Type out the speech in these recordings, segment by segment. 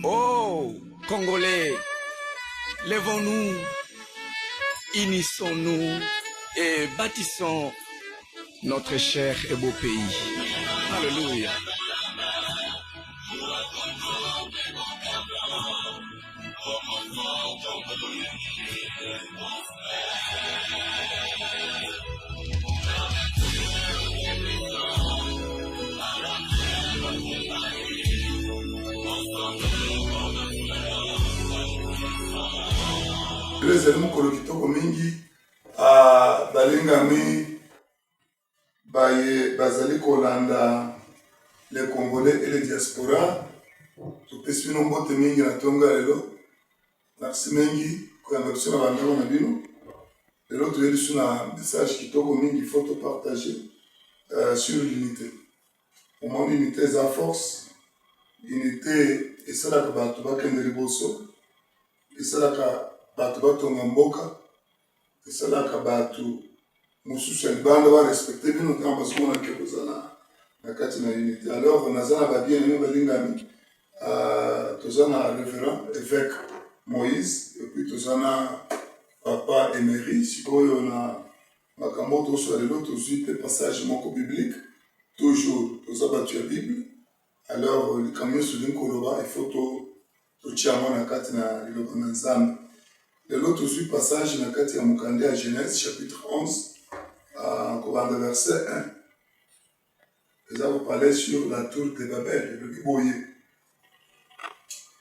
Oh, Congolais, lèvons-nous, unissons-nous et bâtissons notre cher et beau pays. Alléluia. Ezali mokolo kitoko mingi balingami bazali kolanda les Congolais et les diaspora. Topesi bino mbote mingi na tonga lelo. Merci mingi koyamba biso na bandeko na bino. Lelo toyeli biso na message kitoko mingi faut to partager sur l'unité. Au moins l'unité eza force. Unité esalaka bato bakende liboso. Esalaka bato batonga mboka. Esalaka bato mosusu ya libanda barespecte bino ntango bazomona ke kozala na kati na unité. Alors naza na babien-aimé balingami toza na révérend évêque Moïse et puis toza na papa Emery sikoyo na makambo tosala lelo tozwi pe passage moko biblique toujours toza bato ya bible. Alors likambo nyonso elingi koloba il faut totia yango na kati na liloba na nzambe. Lelo tozwi passage na kati ya mokanda ya Genèse chapitre 11 kobanda verset 1. Nous avons parlé sur la tour de Babel, le Biboye.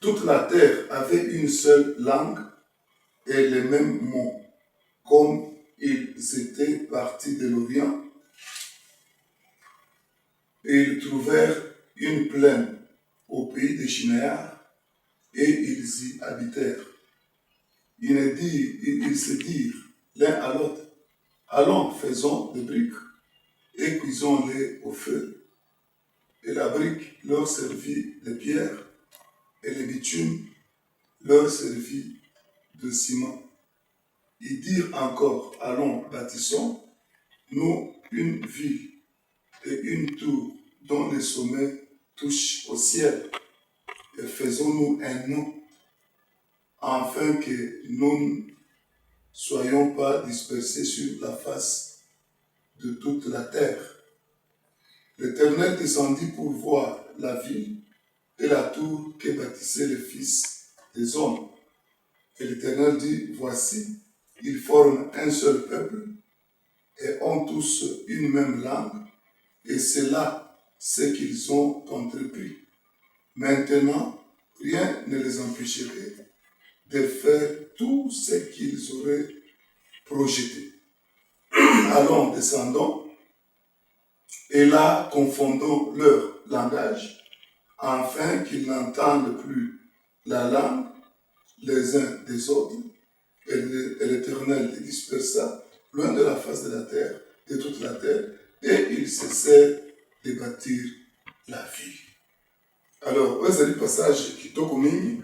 Toute la terre avait une seule langue et les mêmes mots. Comme ils étaient partis de l'Orient, et ils trouvèrent une plaine au pays de Shinéar et ils y habitèrent. Ils se dirent l'un à l'autre, allons, faisons des briques et cuisons-les au feu. Et la brique leur servit de pierre, et le bitume leur servit de ciment. Ils dirent encore, allons, bâtissons, nous une ville et une tour dont le sommet touche au ciel, et faisons-nous un nom, afin que nous ne soyons pas dispersés sur la face de toute la terre. L'Éternel descendit pour voir la ville et la tour que bâtissaient les fils des hommes. Et l'Éternel dit, voici, ils forment un seul peuple et ont tous une même langue, et c'est là ce qu'ils ont entrepris. Maintenant, rien ne les empêcherait de faire tout ce qu'ils auraient projeté. Allons, descendons, et là, confondons leur langage, afin qu'ils n'entendent plus la langue les uns des autres, et l'Éternel les dispersa loin de la face de la terre, de toute la terre, et ils cessèrent de bâtir la ville. Alors, vous avez le passage qui toque au mingi,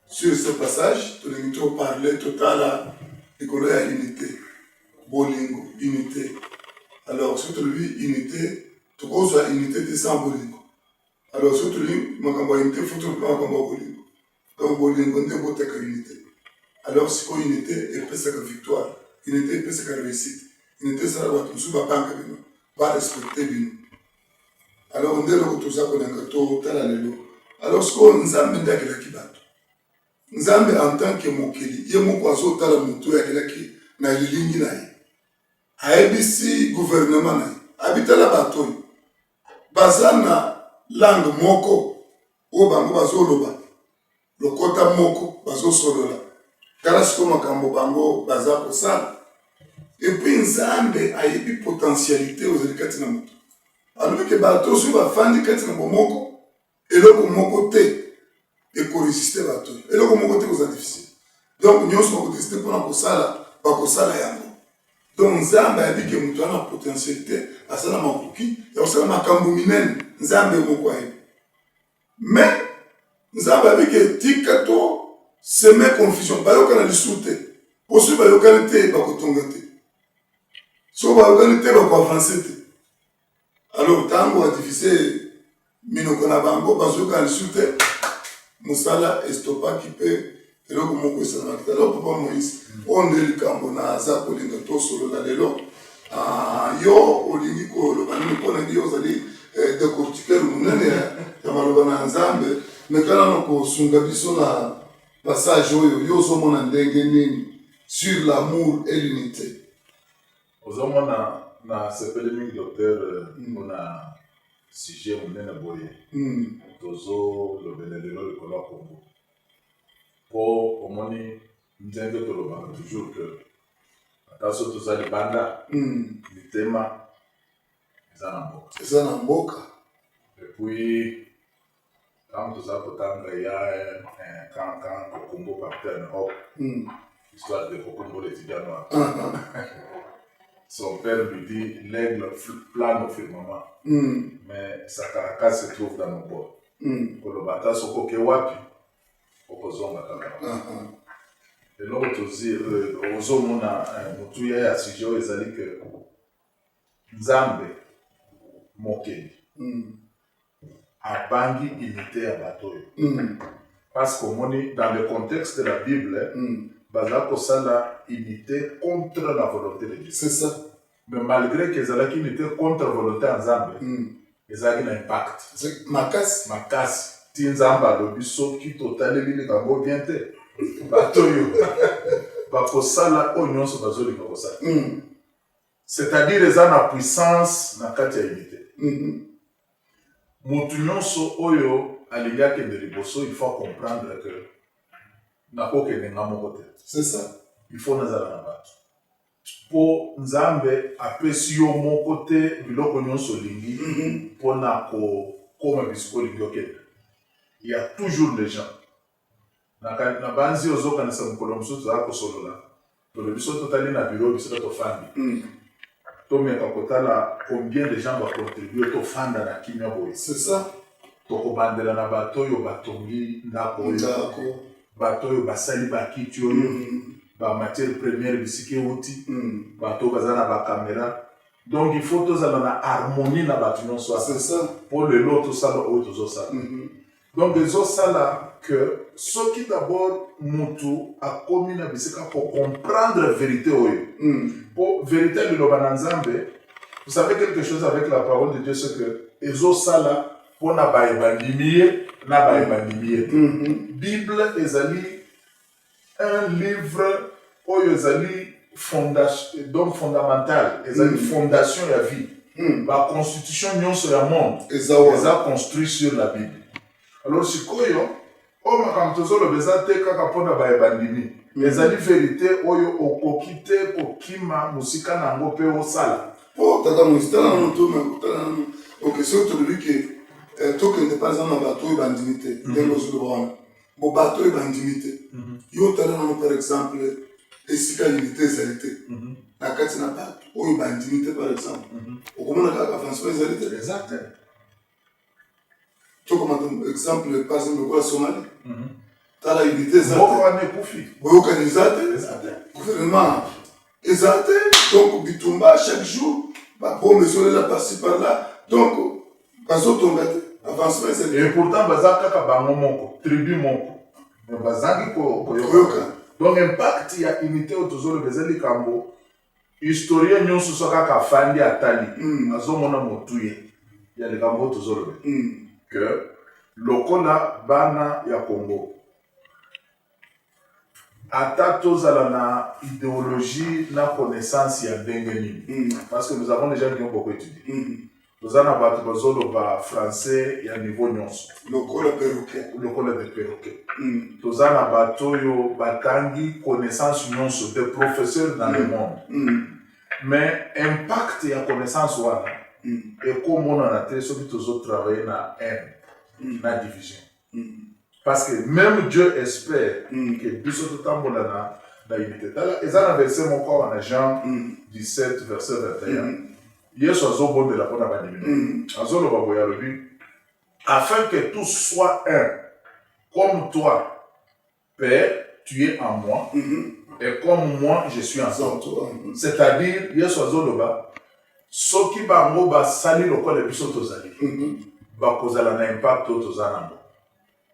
sur ce passage, tu as parlé total de la unité, bolingo, unité. Alors, surtout lui, unité, tu causes la unité de sans bolingo. Alors, surtout lui, ma unité, il faut tout le temps bolingo. Donc, bolingo, on n'est pas unité. Alors, si quoi unité, et puis c'est la victoire. Unité, et puis c'est la réussite. Unité, c'est la voie, tu ne pas pas respecter bien. Alors, on dit que tout ça, on a un gâteau, tel à l'élo. Alors, ce qu'on nous a mis dans la kibato. Nous avons en tant que mokeli, il y a mon poisson, tel à mon tour, il y a qui n'a ligne naïe. ABC gouvernement na habita la bato bazana langue moko o bango bazoloba lokota moko bazosolola kala siko makambo bango baza kosala et puis nzambe ayebi potentialité ozali kati na moto alobi ke bato so bafandi kati na bomoko eloko moko te ekoresiste bato eloko moko te koza difficile donc nyonso bakoresiste mpona kosala bakosala yango. Donc Nzambe a dit que nous avons la potentialité à ça dans makuki et aussi dans makambo minene Nzambe moko ayi. Mais Nzambe a dit que tikato semer confusion ba yokana lisute. Posu ba yokana te ba kotonga te. So ba yokana te ba ko avancer te. Alors tango a difficile minoko na bango bazoyoka lisu te mosala estopaki mpe eloko moko esalamaki tala papa Moïse oyo nde likambo naza kolinga tosolola lelo yo olingi koloba nini mpona ndi yo ozali décortiqueur monene ya maloba na nzambe mekala na kosunga biso na passage oyo yo ozomona ndenge nini sur l'amour et l'unité ozomona na sepele mingi docteur mpona sujet monene boye tozolobela lelo likolo ya Kongo mpo omoni nzenge tolobaka toujours que ata so toza libanda mitema eza na mboka epuis quand toza kotanga ya quand Kokombo partait en Europe histoire de Kokombo l'étudiant noir son père lui dit l'aigle plane au firmament mais sa carcasse se trouve dans nos bords kolobata sokoke wapi okozonga kaka eloko ozomona motuya ya sujet oyo ezali ke nzambe mokeli abangi unité ya bato oyo parce qu'omoni dans le contexte de la Bible baza kosala unité contre la volonté de Dieu. C'est ça. Mais malgré que ezalaki unité contre la volonté ya nzambe ezalaki na impact makasi ti nzambe alobi soki totaleli likambo bien te bato oyo bakosala oyo nyonso bazolinga kosala c'est-à-dire eza na puissance na kati ya unité motu nyonso oyo alingi akende liboso il faut comprendre que nakokende nga moko te. C'est ça. Il faut nazala na bato mpo nzambe apesi yo moko te biloko nyonso olingi mpona kokoma bisika olingi okende. Il y a toujours des gens na banzi ozokanisa mokolo mosusu tozala kosolola tolobi so totali na biro bisika tofandi tomeka kotala combien de gens bacontribue tofanda na kimia boye. C'est ça. Tokobandela na bato oyo batongi ndako oyo bato oyo basali bakiti oyo bamatière première bisika euti bato baza na bakamera donc il faut tozala na harmonie na bato nyonso C'est ça. mpo lelo tosala oyo tozosala donc ezosala que soki d'abord mutu akomi na bisika comprendre vérité oyo mpo vérité liloba na nzambe vous savez quelque chose avec la parole de Dieu c'est que ezosala mpo na bayebandimi ye na bayebandimi ye Bible ezali un livre oyo ezali donc fondamental ezali fondation ya vie baconstitution nyonso ya monde eza construit sur la Bible. Alors sikoyo oyo makambo tozoloba eza te kaka mpona bayebandimi ezali vérité oyo okoki te kokima mosika na yango mpe osala mpo tata Moïse tala nano tala nano okesio tolobi ke tokende par exemple na bato oyo bandimi te ndenge ozoloba wana bo bato oyo bandimi te yo tala nano par exemple esika unité ezali te na kati na bato oyo bandimi te par exemple okomona kaka avancement ezali te exact tokomata exemple par exemple lokola Somalie tala unité eza moko wana ekufi boyokani eza te gouvernement eza te donc bitumba chaque jour babome ezolela par-ci par-là donc bazotonga te avancement ezali et pourtant baza kaka bango moko tribu moko mais bazangi koyoka donc impact ya unité oyo tozoloba eza likambo historien nyonso so kaka afandi atali azomona motuye ya likambo oyo tozoloba que lokola bana ya Congo ata tozala na idéologie na connaissance ya ndenge nini parce que nous avons déjà bien beaucoup étudié toza na bato bazoloba français ya niveau nyonso lokola de perroquet toza na bato oyo batangi connaissance nyonso des professeurs dans le monde mais impact ya connaissance wana ekomonana te soki tozotravaille na haine na division parce que même Dieu espère que biso totambola na unité tala eza na verset moko wana Jean 17 verset 21 Yesu azobondela mpona bandimi azoloba boye alobi afin que tous soient un comme toi Père tu es en moi et comme moi je suis en toi c'est-à-dire Yesu azoloba soki bango basali lokola biso tozali bakozala na impact oyo toza nango.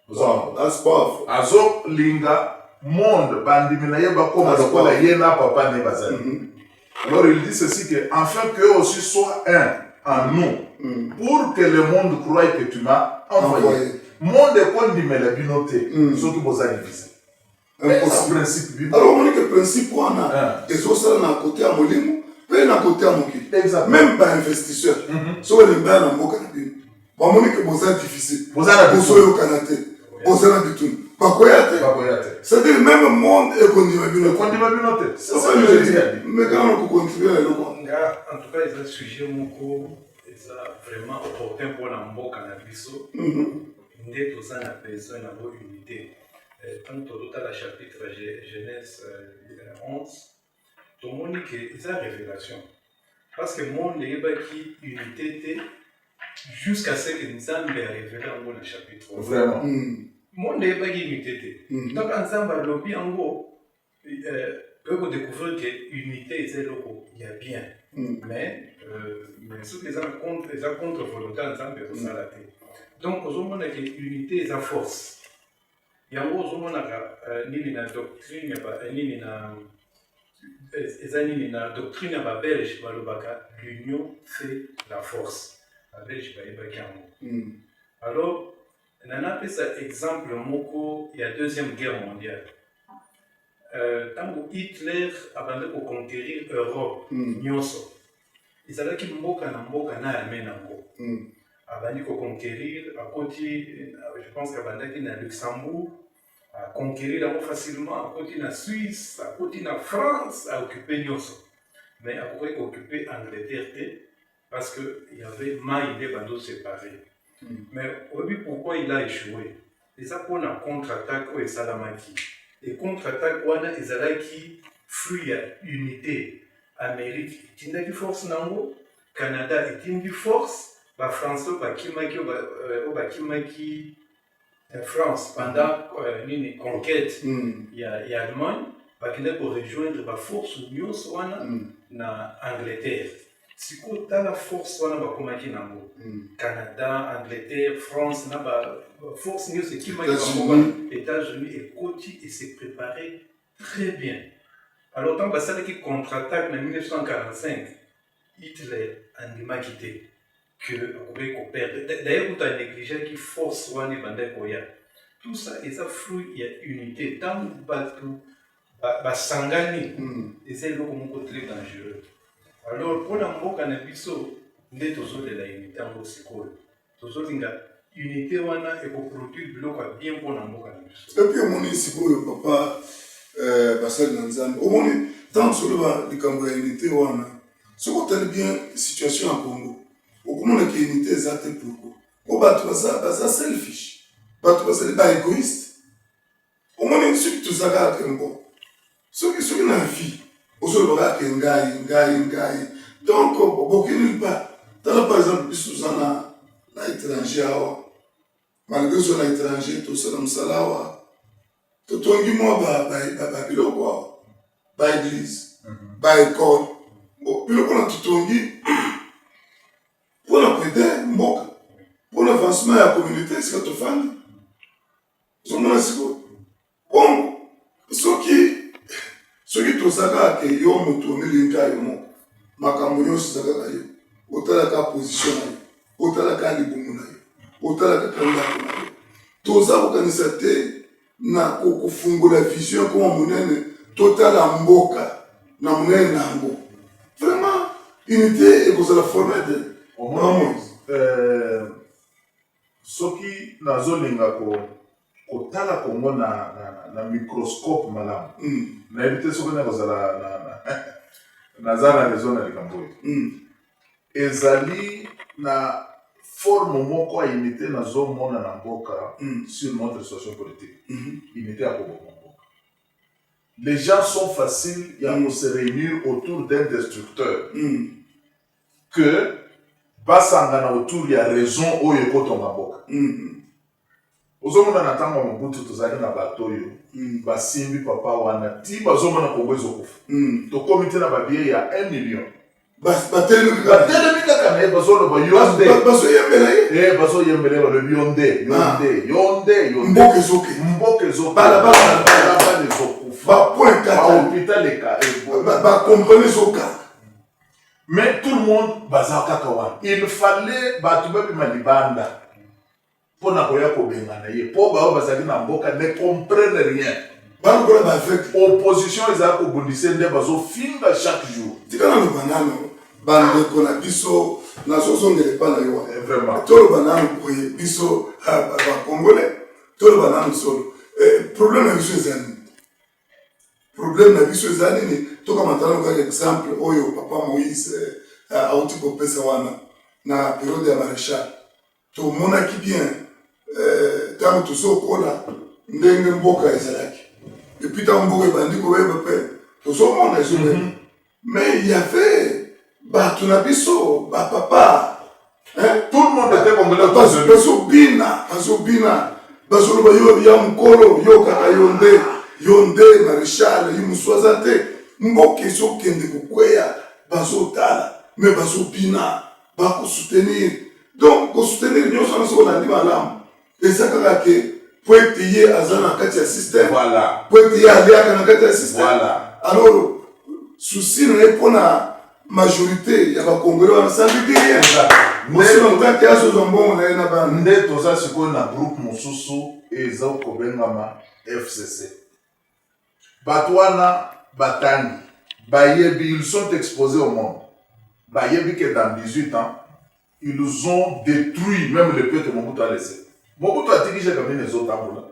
Wow, that's powerful. Azolinga monde bandimi na ye bakoma lokola ye na papa ne bazali. Alors il dit ceci que afin qu'eux aussi soient un en nous, pour que le monde croie que tu m'as envoyé. Monde est kondimela binote, soki boza divisé. Impossible. Principe biblique. Alors on dit que le principe wana ezosala na côté ya molimo pe na côté ya mokili. Même ba investisseur. So le ba na mboka na bino. Ba moni que boza difficile. Boza na bozo kanate. Boza na bitu. Bakoyate. C'est-à-dire même monde est kondimela binote. Kondimela binote. C'est ça que je dis. Mais quand on continue à le voir. En tout cas, ils ont sujet moko, ils ont vraiment opportun pour la mboka na biso. Nde toza na besoin na bo unité. Quand tu as le chapitre Genèse 11, tu montres que c'est une révélation. Parce que le monde est qui unité jusqu'à ce que nous avons révélé dans le chapitre 11. Vraiment. Le monde est qui unité. Donc, ensemble, lobby en gros, peut découvrir que l'unité est là, il y a bien. Mais ceux qui sont contre volonté ensemble, ils sont ratés. Donc, on montre que l'unité est la force. Yango ozomonaka nini na doctrine na doctrine ya babelge balobaka l'union fait la force. Babelge bayebaki yango. Alors nanapesa exemple moko ya deuxième guerre mondiale. Tango Hitler abandi koconquérir Europe nyonso, ezalaki mboka na armée nango. Abandi conquérir, à côté, je pense qu'abandaki na Luxembourg, à conquérir facilement, à côté na Suisse, à côté na France, à occuper Nyoso. Mais à côté occuper Angleterre, parce qu'il y avait maille des bandeaux séparés. Mais oui, pourquoi il a échoué? Et ça pour la contre-attaque au Salamaki. Et contre-attaque, on a Ezalaki, fruit à unité. Amérique, il y a une force nango, Canada, il y a une force. Les Français bakimaki France pendant une conquête il y a Allemagne bakenda pour rejoindre la force union wana na Angleterre. Si ko ta la force wana bakomaki nango Canada, Angleterre, France na ba force union c'est qui les États-Unis et Côti et s'est préparé très bien. Alors tant que ça qui contre-attaque en 1945 Hitler a quitté. Que on perd. D'ailleurs, tu as négligé qui force ou tout ça, et ça fruit, il y a unité. Tant que sangani, et c'est là où on très dangereux. Alors, pour la mboka na biso, nous avons de la unité en Bosiko. Nous avons une unité wana et pour produire bloc bien pour la mboka na biso. Et puis, on est ici pour le papa Bassal Nanzan. Au moins, tant sur le camp de l'unité wana, ce qu'on a bien situation en Congo. Okomona ki unité ezate pourquoi o batu baza selfish batu baza ba égoïste omona soki tozaka kengo soki na vie osolo baka ngai donc bokini pas dans par exemple biso na étranger awa malgré so na étranger to sala msalawa to tongi mo ba biloko ba église ba école biloko na tutongi pour aider mboka pour l'avancement de la communauté c'est que tu fais somona siko bon soki tozaka ke yo moto omelinga yo moko makambo nyonso ezalaka yo otalaka position na yo otalaka libumu na yo otalaka kandako na yo toza kokanisa te na kofungola vision koma monene totala mboka na monene na yango vraiment unité ekozala forme de soki nazolinga kotala Congo na microscope malamu nayebi te soki nakozala naza na raison na likambo oyo ezali na forme moko ya unité nazomona na mboka sur notre situation politique unité ya koboma mboka. Les gens sont faciles ya se réunir autour d'un destructeur que basangana autour ya raison oyo ekotonga mboka. Ozomona na ntango Mobutu tozali na bato oyo basimbi papa wana ti bazomona Kongo ezokufa tokomi te na babie ya 1 million batelemi kaka na ye bazoloba yonde bazoyembela ye bazoyembela balobi yonde mboka ezoke balabala ezokufa bapoint kata bahôpital bakompani ezoka. mais tout le monde baza kaka wana il fallait bato babima libanda mpo na koya kobengana ye mpo bao bazali na mboka ne comprenne rien balokola baaveugle opposition ezala kobundisa nde bazofinga chaque jour tika naloba nano bandeko na biso nazozongela epa na yo vraiment toloba nano boye biso bacongolais toloba nano solo problème na biso eza nini problème na biso eza nini tokamatana kaka exemple oyo papa Moïse auti kopesa wana na periode ya maréchal tomonaki bien ntango tozokola ndenge mboka ezalaki epuis ntango mboka ebandi koyeba mpe tozomona ezobeba mais il y avait bato na biso bapapa tout le monde était congolais bazobina bazoloba yo ya mokolo yo kaka yo nde maréchal yo mosu aza te mboka ezokende kokweya bazotala mais bazobina bakosoutenir donc kosoutenir nyonso wana soko nandi malamu eza kaka ke po ete ye aza na kati ya système po ete ye aliaka na kati ya système alors souci na ye mpona majorité ya bacongolais wana sandiki rien mosinotake azozwa mbongo na ye na bana nde toza sikoyo na groupe mosusu eza kobengama FCC bato wana batangi bayebi ils sont exposés au monde bayebi que dans 18 ans ils ont détruit même le peu que Mobutu a laissé. Mobutu atiki jekamine ezotambola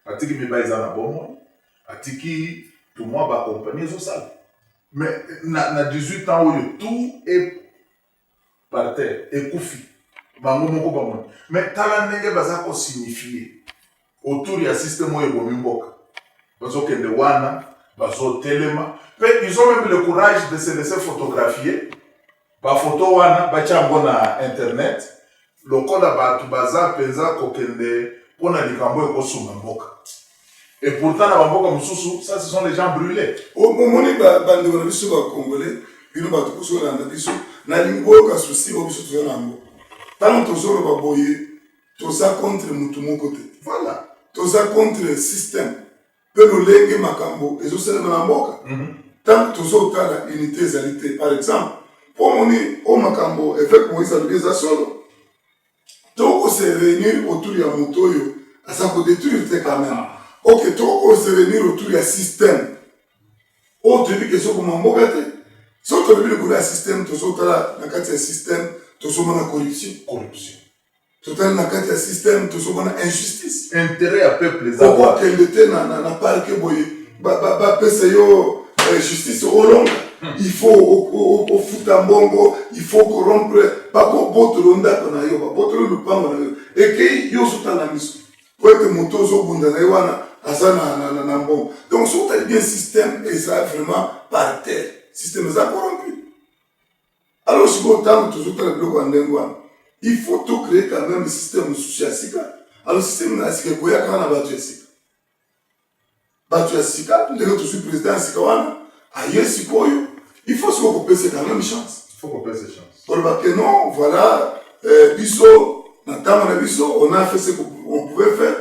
atiki miba eza na bomoi atiki tout moi baccompagnie ezosala mais na 18 ans oyo tout est par terre ekufi bango moko bamoni mais tala ndenge baza kosignifie autour ya système oyo ebomi mboka bazokende wana bazotelema mpe ils ont même le courage de se laisser photographier bafoto wana batya yango na internet lokola bato baza mpenza kokende mpona likambo ekosunga mboka et pourtant na bamboka mosusu ça ce sont les gens brûlés omoni bandeko na biso bacongolais bino bato kosolanda biso nalingi boyoka susi o biso toza nango ntango tozoloba boye toza contre motu moko te voilà toza contre système mpe lolenge makambo ezosalema na mboka ntango tozotala unité ezali te par exemple mpo moni o makambo évêque Moïse alobi eza solo tokose réunir autour ya moto oyo aza kodétruire te quand même ok tokose réunir autour ya système oyo toyebi ke ezokoma mboka te so tolobi likolo ya système tozotala na kati ya système tozomona corruption totali na kati ya système tozomona injustice intérêt ya peuple eza okokende te na parke boye bapesa yo justice olonga il faut ofuta mbongo il faut corrompre bakobotolo ndako na yo babotolo lupango na yo ekei yo ozotala na miso po ete moto ozobunda na ye wana aza na mbongo donc soki otali bien système eza vraiment par terre système eza corrompu alors sikoyo ntango tozotala biloko ya ndenge wana il faut to créer quand même système mosusu ya sika alors système na sika ekoya kaka na bato ya sika ndenge tozwi président ya sika wana aye sikoyo il faut sikoyo kopesa quand même chance koloba que non voilà biso na ntango na biso on a fait ce qu'on pouvait faire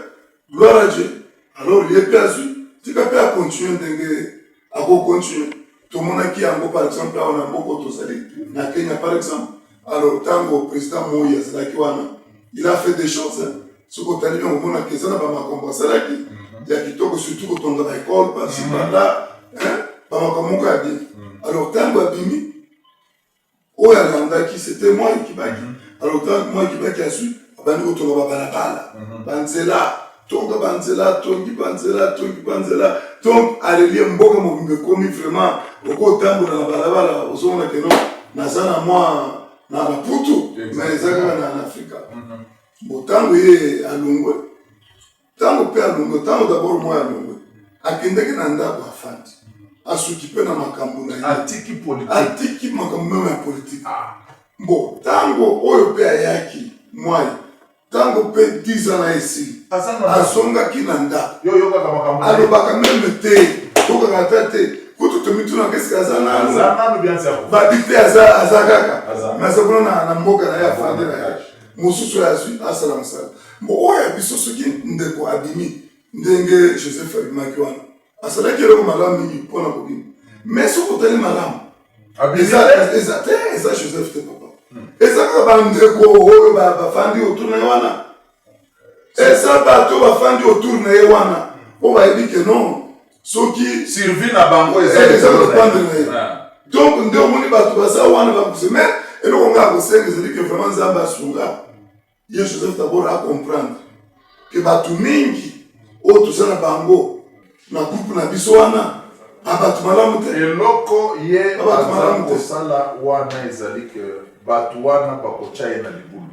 gloire à Dieu alors ye mpe azwi tika mpe acontinue ndenge akocontinue tomonaki yango par exemple awa na mboka tozali na Kenya par exemple alors ntango président Moi azalaki wana il a fait des choses soki otali bien omonaki eza na bamakambo asalaki ya kitoko surtout kotonga baekole parci par-là bamakambo moko ya bien alors ntango abimi oyo alandaki c'était Moi Kibaki alors ntango Moi Kibaki azwi abandi kotonga babalabala banzela tonga banzela tongi banzela donc alelie mboka mobimba ekomi vraiment okotambola na balabala ozomona keno naza na mwa na Maputo mais eza kaka na Afrika ntango ye alongwe ntango mpe alongwe ntango d'abord Moi alongwe akendeki na ndako afandi asuki mpe na makambo na ye atiki makambo meme ya politike bon ntango oyo mpe ayaki Moi ntango mpe 10 ans na esili azongaki na ndako alobaka meme te tokaka ta te kutu mituna qu'est-ce que azana nous bien ça ba dicté azakaka Aza. mais ça kuna na mboka na ya fande na ya mususu ya sui asala musala mo oya biso soki ndeko abimi ndenge Joseph abimaki wana asalaki eloko malamu mingi mpona kobima mais soki otali malamu eza Joseph te papa eza kaka bandeko oyo bafandi autour na ye wana eza bato bafandi autour na ye wana po bayebi ke non soki survie na bango eza kopandre na ye donc nde omoni bato baza wana bakuse mais eloko nga akosenga ezali ke vraiment nzambe asunga ye Joseph d'abord acomprendre ke bato mingi oyo toza na bango na groupe na biso wana abato malamu te eloko ye aza kosala wana ezali ke bato wana bakotya ye na libulu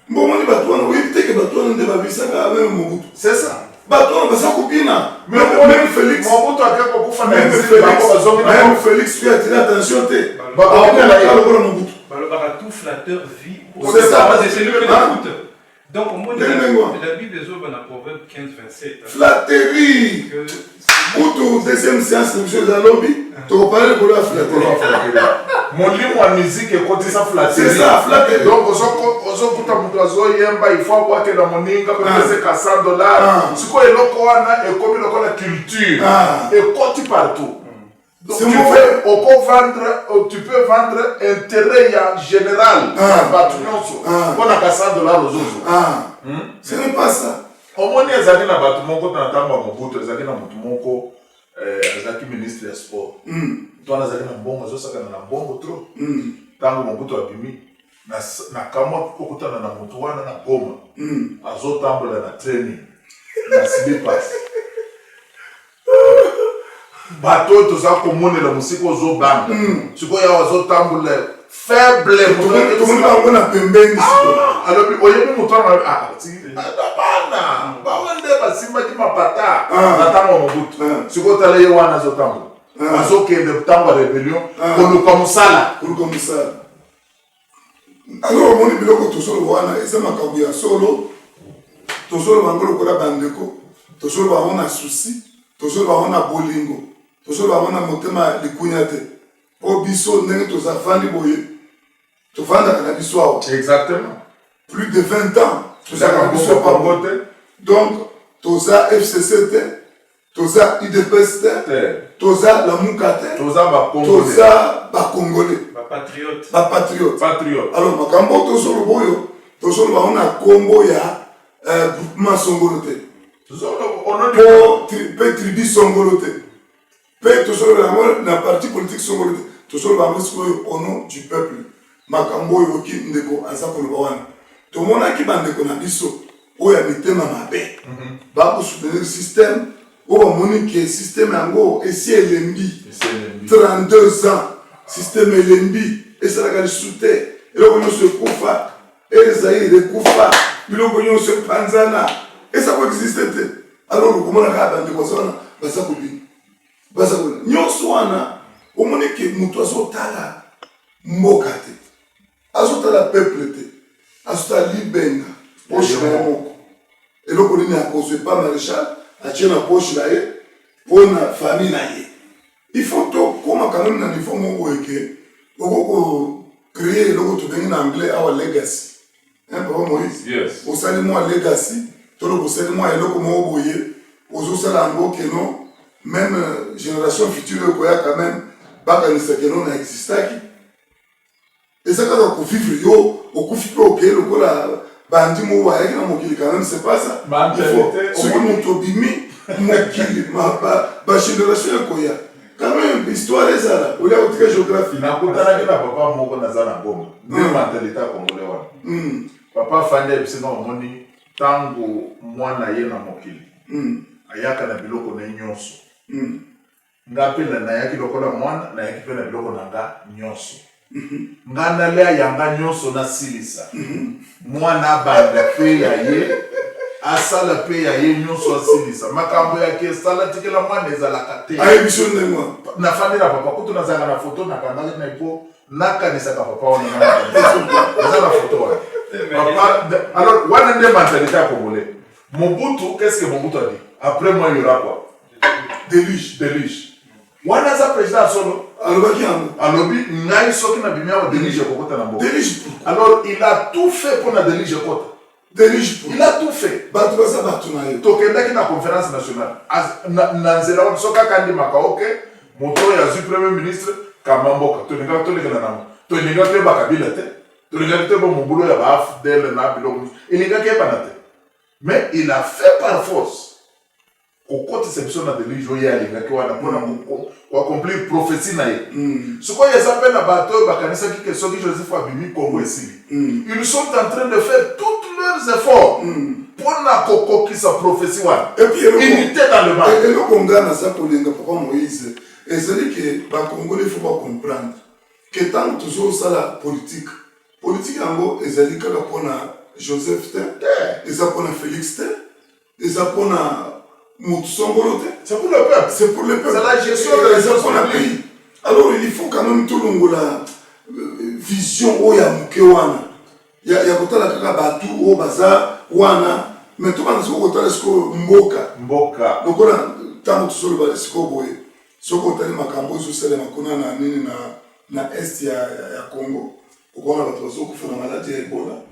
mbomoni bato wana oyebi teke bato wana nde babisaka meme Mobutu c'est ça bato wana baza kobina même Félix Mobutu akeka kokufa na même Félix puis atire attention te bakokela Mobutu balobaka tout flatteur vit c'est ça c'est celui qui l'écoute. Donc au moins la Bible est dans le Proverbe 15-27. Flatterie. Pour deuxième séance de M. Zalobi, tu vas parler pour la flatterie. Mon livre en musique est côté ça flatterie. C'est ça, flatterie. Donc ozokuta mutu azoyemba il faut avoir que la moninga peut-être $100. Siko eloko wana ekomi lokola culture. Ekoti partout. Donc tu peux vendre intérêt général à Batunonso pour $100 aux autres. Ce n'est pas ça. Au moins, il y a des gens qui ont Mobutu, il y a des gens qui ont ministre des Sports. Toi, il y a des gens qui ont bon trop. Tant que Mobutu a bimi, na kama okuta na mutu wana na goma. Azotambola na training. Na slippers. Bato toza komonela musika ozobanga sikoya wazotambola faible tomoni bango na pembeni alors oyebi moto bana bawande basimbaki mapata na ntango Mobutu sikoyo tala ye wana azotambola azokende ntango ya rébellion koluka mosala alors omoni biloko tozoloba wana eza makambo ya solo tozoloba yango lokola bandeko tozoloba yango na susi tozoloba yango na bolingo tozoloba yango na motema likunya te po biso ndenge tozafandi boye tovandaka na biso awa exactement plus de 20 ans tozalaka na biso pango te donc toza FCC te toza UDPS te toza Lamuka te toza bakongolais bapatriote alors makambo tozoloba oyo tozoloba yango na kombo ya groupement songolo te mpe tribu songolo te mpe tozoloba yango na parti politique songolo te tozoloba yango sikoyo au nom du peuple makambo oyo oki ndeko aza koloba wana tomonaki bandeko na biso oyo ya mitema mabe bakosoutenir système oyo bamoni ke système yango esi elembi 32 ans système elembi esalaka lisusu te eloko nyonso ekufa ezaire ekufa biloko nyonso epanzana eza koexiste te alors okomonaka bandeko aza wana baza kobina nyonso wana omoni ke moto azotala mboka te azotala peuple te azotala libenga poshe na ye moko eloko nini akozwa epa maréchal atie na poshe na ye mpo na famille na ye il faut tokoma quand même na niveau moko eke okokocrée eloko tobengi na anglais awa legacy papa Moïse osali mwa legacy tolo osali mwa eloko moko boye ozosala yango keno même génération future okoya quand même bakanisa keno na existaki eza kaka kovivre yo okufi mpe okeye lokola bandi mo bayaki na mokili quand même c'est pas ça soki moto obimi mokili bagénération ekoya quand même histoire ezala olia kotika géographie nakutanaki na papa moko naza na goma nde mentalité ya congolais wana papa afandi ayebisinga omoni ntango mwana ye na mokili ayaka na biloko na ye nyonso nga mpe nayaki lokola mwana nayaki mpe na biloko na nga nyonso nga nalea yanga nyonso nasilisa mwana abanda mpe ya ye asala mpe ya ye nyonso asilisa makambo yake esala tikela mwana ezalaka te ayebiso ndenge nafandi na papa kutu nazalaka na foto nakangaki na ipo nakanisaka papa wana eza na foto wana papa alors wana nde mentalité ya congolais Mobutu qu'est-ce que Mobutu a dit après moi il y aura quoi déluge wana za président solo alobaki yango alobi ngai soki na bimia wa dirige kokota na mboka dirige alors il a tout fait pour na dirige kota dirige il a tout fait bato baza bato na yo tokendaki na conférence nationale na nzela wana soki akandimaka oke moto oyo azwi premier ministre kama mboka tolingaki tolekela nango tolingaki toyeba kabila te tolingaki toyeba mobulu ya baafdele na biloko elingaki yebana te mais il a fait par force kokotisa biso na delige oyo alingaki wana mpona koaccomplir prophétie na ye sikoyo eza mpe na bato oyo bakanisaki ke soki joseph abimi kongo esili ils sont en train de faire tous leurs efforts mpona kokokisa prophétie wana unité dans le mal eloko nga naza kolinga papa moïse ezali ke bakongoli fo bacomprendre ke ntango tozosala politike yango ezali kaka mpona joseph te eza mpona félix te eza mpona c'est pour le peuple. C'est pour le peuple. C'est la gestion de la pays. Alors il faut quand même tout le monde la vision où il y a mukewana. Il y a côté la kaka batu au bazar wana. Mais tout le monde se côté est-ce que mboka. Donc on a tant de choses sur le siko boy. Sur côté les makambo sur celle makuna na nini na est ya Congo. Au a la personne qui fait la maladie Ebola.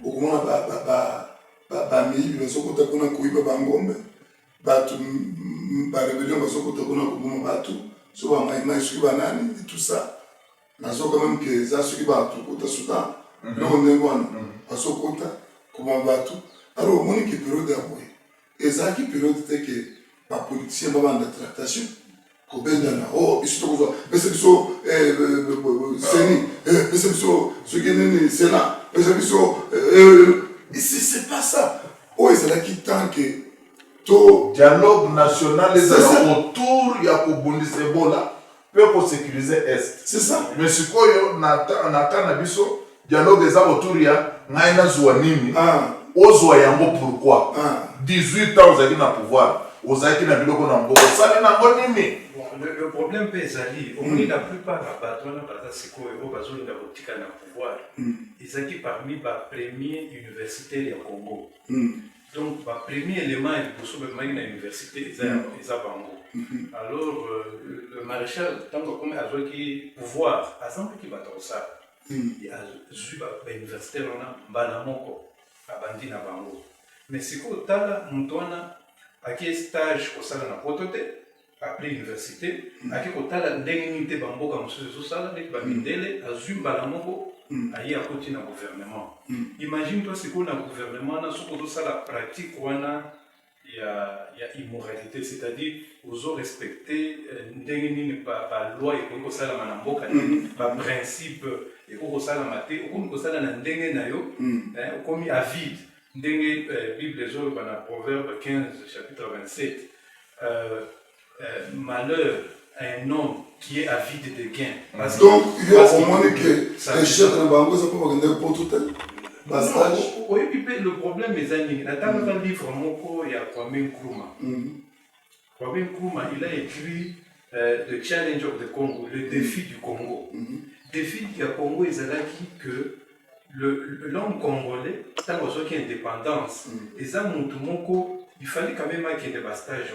Au comment ba mi sur côté kuna kuiba bangombe. Bato ba rébellion bazokota kuna kubuma bato so ba maimai soki banani et tout ça nazo quand même que ça soki bato kota Soudan non ndengwana bazokota kubuma bato alors moni ki période ya boye ezaki période te que ba politicien ba banda tractation ko benda na oh biso ko bese biso seni bese biso soki nini sénat bese biso ici c'est pas ça oh ezalaki tant que dialogue national les autour ya kobundisa Ebola peut pour sécuriser est c'est ça mais sikoyo na kana biso dialogue eza autour ya ngai na zuwa nini ozwa yango pourquoi 18 ans ozaki na pouvoir ozaki na biloko na mboko sali nango nini le problème peut ezali omoni la plupart ya bato wana baza sikoyo oyo bazolinga kotika na pouvoir ezalaki parmi bapremier universitaire ya Congo. Donc, le premier élément est pour à l'université, c'est Bango. Alors, le maréchal, tant que a joué pouvoir, à 100 qui va dans ça, il a joué à l'université, on a Banamoko, à Bandi na Bango. Mais c'est quoi, Tala, Moutouana, à qui stage au salon à Prototé, après l'université, à qui Tala, l'indemnité Bango, comme ce que ça, avec Babindele, à joué Banamoko. Aïe à côté d'un gouvernement. Imagine-toi ce qu'on a un gouvernement, ça la pratique, il y a immoralité, c'est-à-dire aux respecter la loi et qu'on ça la manamboka, par principe et qu'on ça la maté, ou qu'on ça la ndenge nayo, comme il y a vide. Ndenge Bible les autres, Proverbe 15 chapitre 27. Malheur à un homme qui est avide de gain. Donc, il y a au moins que les chefs de Bango, ça peut regarder pour tout tel. Le problème est que dans le livre, il y a Kwame Nkrumah. Kwame Nkrumah, il a écrit The Challenge of the Congo, le défi du Congo. Le défi du Congo, il a dit que l'homme congolais, tant qu'il y a indépendance, il fallait quand même qu'il y ait des stages.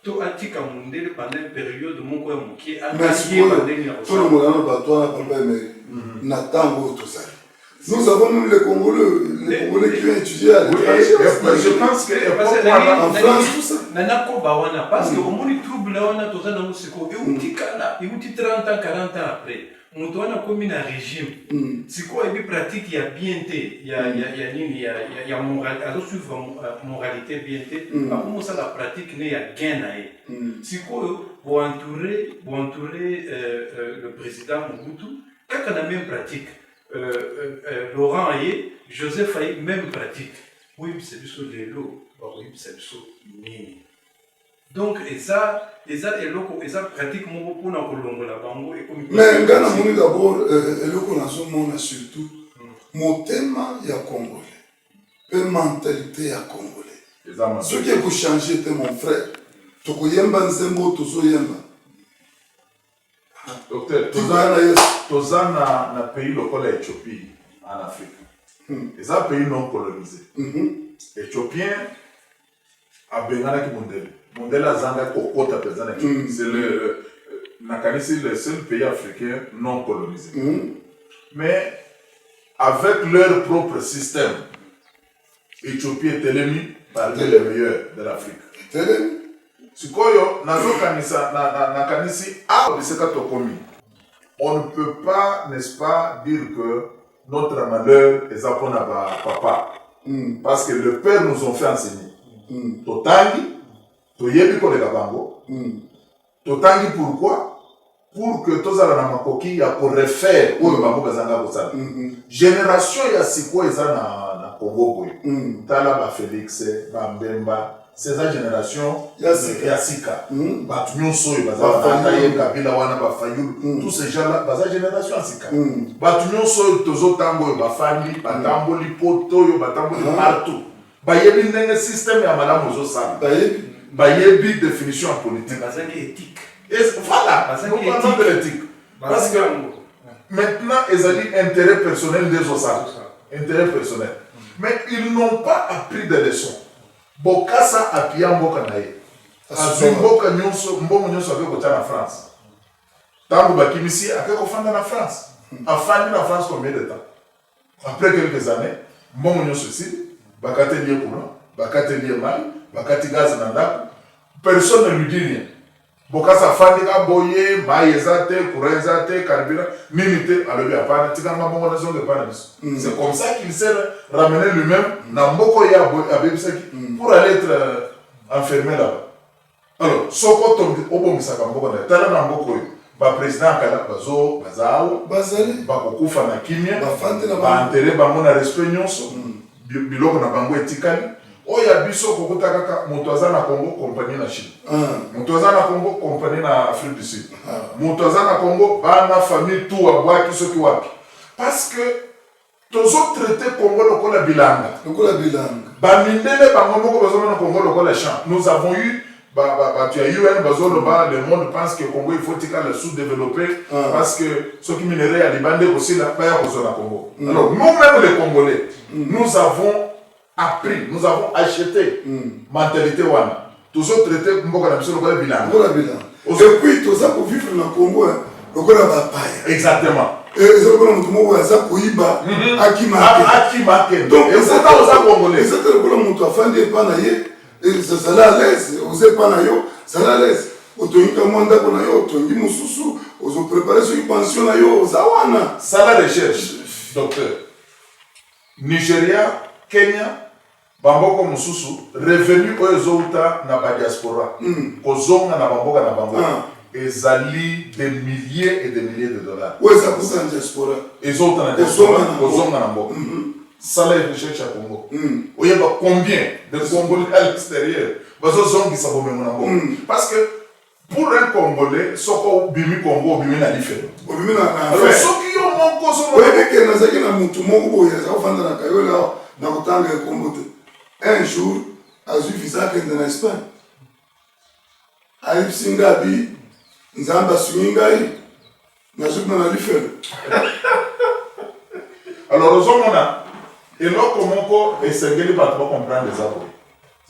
Tout a été pendant une période de mon coin qui a été tout le monde nous avons même les Congolais qui ont étudié à l'étranger. Je pense qu'en France, tout ça. Parce que au moins, les troubles là, on a tous un secours. Et on dit 30 ans, 40 ans après. On a comme un régime. C'est quoi, il pratique, il y a bien il y a moralité bien comment ça la pratique, il y a gain. C'est quoi, pour entourer le président Mobutu, quand on a même pratique. Laurent Aye, Joseph Aye, même pratique. Oui, c'est du saut de l'eau. Oui, c'est du saut de donc, ça pratique mon pour nous la bango et comme. Mais Ghana, mon d'abord, le qu'on a surtout, mon thème y a congolais, une mentalité y a congolais. Ce qui est pour changer, c'est mon frère. Tu connais yemba nzembo, tu so yemba. Docteur, Tozana na pays local Éthiopie en Afrique. C'est un pays non colonisé. Éthiopien a Bengana qui Mondele. Mondele a Zanga Kokota Pezana. C'est nakanisi le seul pays africain non colonisé. Mais avec leur propre système, Éthiopie et Télémi parmi les meilleurs de l'Afrique. Télémi. Sikoyo, nakanisi biseka tokomi. On ne peut pas, n'est-ce pas, dire que notre malheur est à papa. Parce que le père nous ont fait enseigner. Totangi, toyebi kolega bango. Totangi pourquoi? Pour que tous ala na makoki ya ko refaire oyo bango bazanga kosala. Génération ya siko eza na Congo boy. Tala ba Félix, ba Mbemba, c'est la génération ya sika. Batu nyonso oyo bazanga ye Kabila wana ba Fayulu, tous ces gens là baza génération ya sika. Batu nyonso oyo tozo tango oyo ba fandi, ba tamboli poto yo, ba tamboli partout. Ba yebi ndenge système ya malamu zo sala. Ba yebi définition politique. Bazanga éthique. Et voilà, nous parlons de l'éthique. Parce que maintenant, ils ont dit intérêt personnel des osas. Intérêt personnel. Mais ils n'ont pas appris des leçons. Bokasa a pillé en Bokanaï. Azumboka nyonso, mbongo nyonso avec côté en France. Tango Bakimisi a fait qu'on en France. A fait en France combien de temps? Après quelques années, mbongo nyonso ici, bakate lié courant, bakate lié mal, bakate gaz nanda. Personne ne lui dit rien. Bokasa fandika boye, maïezate, courezate, carburant, minité, alors il y a pas de c'est comme ça qu'il s'est ramené lui-même dans Mboko ya pour aller être enfermé là-bas. Alors, Soko Tombi, Obomisaka Mboko na Tala na Mboko, ba président Kala Bazo, Bazao, Bazali, Bakokufa na Kimia, ba enterré bango na respect nyonso, biloko na bango etikali. Oya biso kokota kaka moto aza na Congo compagnie na Chine. Moto aza na Congo compagnie na Afrique du Sud. Moto aza na Congo bana famille tout abwaki soki wapi. Parce que tozo traité Congo lokola bilanga. Lokola bilanga. Ba mindele bango moko bazo na Congo lokola champ. Nous avons eu tu as UN bazo le monde pense que Congo il faut tika le sous-développé parce que ceux qui mineraient à Libande aussi là pas à Congo. Alors nous-mêmes les Congolais, nous avons appris, nous avons acheté mentalité wana. Tous autres traités mboka na biso lokola bilanga. Lokola bilanga. Et puis tous ça pour vivre na Congo lokola bapaya. Exactement. Et ça lokola mutu moko aza koyiba akimake. Donc c'est ça aux Congolais. C'est ça lokola mutu afandi pa na ye et ça là à l'aise, osé pa na yo, ça là à l'aise. Otonga mwanda ko na yo, otongi mususu, ozo préparer sur pension na yo, zawana. Ça la recherche, docteur. Nigeria, Kenya, Bamboko Mususu, revenu oyo zouta na ba diaspora. Kozonga na bamboka na bango. Ezali des milliers et des milliers de dollars. Ouais, ça coûte en diaspora. Ezouta na diaspora, kozonga na bango. Ça la recherche à Congo. Oye ba combien de Congolais à l'extérieur? Bazo zongi sa bomengo na bango. Parce que pour un Congolais, soko bimi Congo bimi na life. Bimi na. Alors soki yo moko so. Oye ke na zaki na mutu moko boye, za ofanda na kayola na kotanga Congo. Un jour, azu visa kende na Espagne. Aïb Singabi, Nzamba Swingai, Nazuk na Lifel. Alors, nous et là, comment essayer pas trop comprendre les arbres.